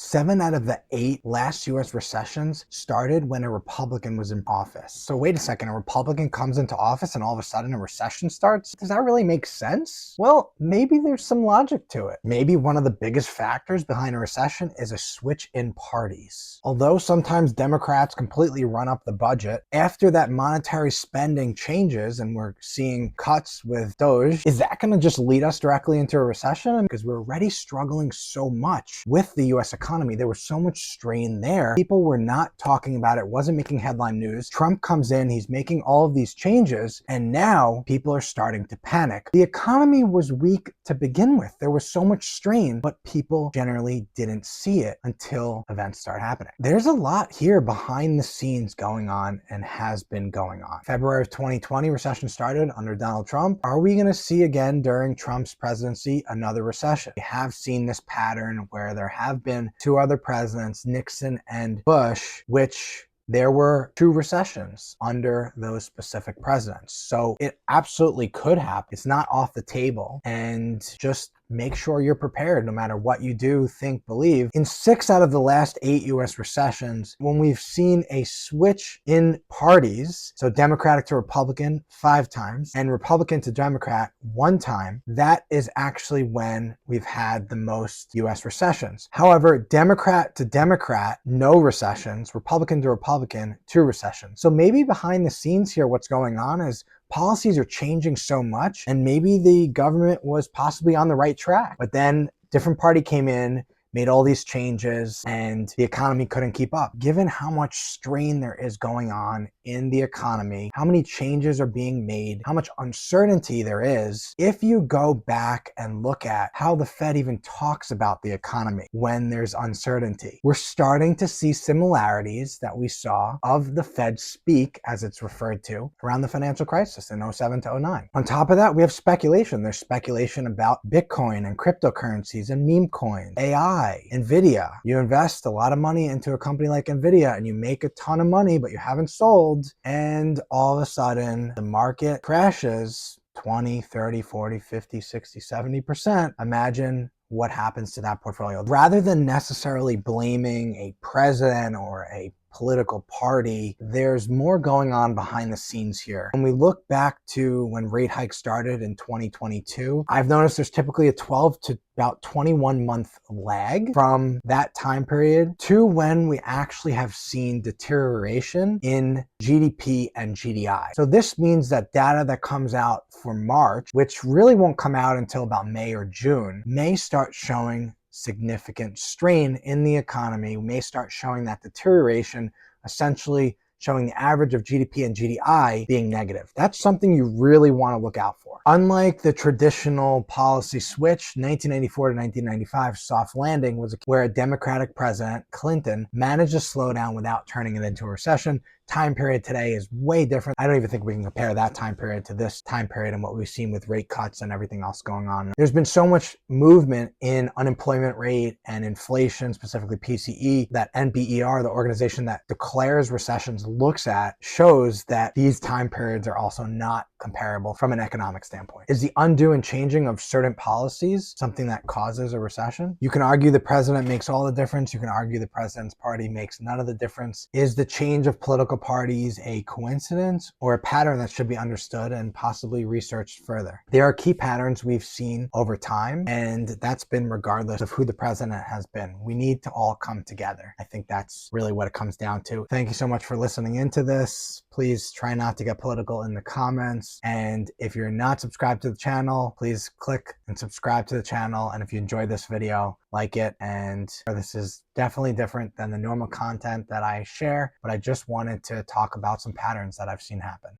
7 out of the 8 last US recessions started when a Republican was in office. So wait a second, a Republican comes into office and all of a sudden a recession starts? Does that really make sense? Well, maybe there's some logic to it. Maybe one of the biggest factors behind a recession is a switch in parties. Although sometimes Democrats completely run up the budget, after that monetary spending changes and we're seeing cuts with Doge, is that going to just lead us directly into a recession? Because we're already struggling so much with the US economy. There was so much strain there. People were not talking about it, wasn't making headline news. Trump comes in, he's making all of these changes, and now people are starting to panic. The economy was weak to begin with. There was so much strain, but people generally didn't see it until events start happening. There's a lot here behind the scenes going on and has been going on. February of 2020, recession started under Donald Trump. Are we going to see again during Trump's presidency another recession? We have seen this pattern where there have been 2 other presidents, Nixon and Bush, which there were 2 recessions under those specific presidents. So it absolutely could happen. It's not off the table. And just make sure you're prepared no matter what you do, think, believe. In 6 out of the last 8 US recessions, when we've seen a switch in parties, so Democratic to Republican 5 times and Republican to Democrat 1 time, that is actually when we've had the most US recessions. However, Democrat to Democrat, no recessions, Republican to Republican, 2 recessions. So maybe behind the scenes here, what's going on is policies are changing so much, and maybe the government was possibly on the right track, but then different party came in, made all these changes, and the economy couldn't keep up. Given how much strain there is going on in the economy, how many changes are being made, how much uncertainty there is, if you go back and look at how the Fed even talks about the economy when there's uncertainty, we're starting to see similarities that we saw of the Fed speak, as it's referred to, around the financial crisis in 07 to 09. On top of that, we have speculation. There's speculation about Bitcoin and cryptocurrencies and meme coins, AI, Nvidia. You invest a lot of money into a company like Nvidia and you make a ton of money, but you haven't sold, and all of a sudden the market crashes 20, 30, 40, 50, 60, 70%. Imagine what happens to that portfolio. Rather than necessarily blaming a president or a political party, there's more going on behind the scenes here. When we look back to when rate hikes started in 2022, I've noticed there's typically a 12 to about 21 month lag from that time period to when we actually have seen deterioration in GDP and GDI. So this means that data that comes out for March, which really won't come out until about May or June, may start showing significant strain in the economy. We may start showing that deterioration, essentially showing the average of GDP and GDI being negative. That's something you really want to look out for. Unlike the traditional policy switch, 1984 to 1995 soft landing was where a Democratic president, Clinton, managed a slowdown without turning it into a recession. Time period today is way different. I don't even think we can compare that time period to this time period and what we've seen with rate cuts and everything else going on. There's been so much movement in unemployment rate and inflation, specifically PCE, that NBER, the organization that declares recessions, looks at, shows that these time periods are also not comparable from an economic standpoint. Is the undo and changing of certain policies something that causes a recession? You can argue the president makes all the difference. You can argue the president's party makes none of the difference. Is the change of political parties a coincidence or a pattern that should be understood and possibly researched further? There are key patterns we've seen over time, and that's been regardless of who the president has been. We need to all come together. I think that's really what it comes down to. Thank you so much for listening into this. Please try not to get political in the comments. And if you're not subscribed to the channel, please click and subscribe to the channel. And if you enjoyed this video, like it. And this is definitely different than the normal content that I share, but I just wanted to talk about some patterns that I've seen happen.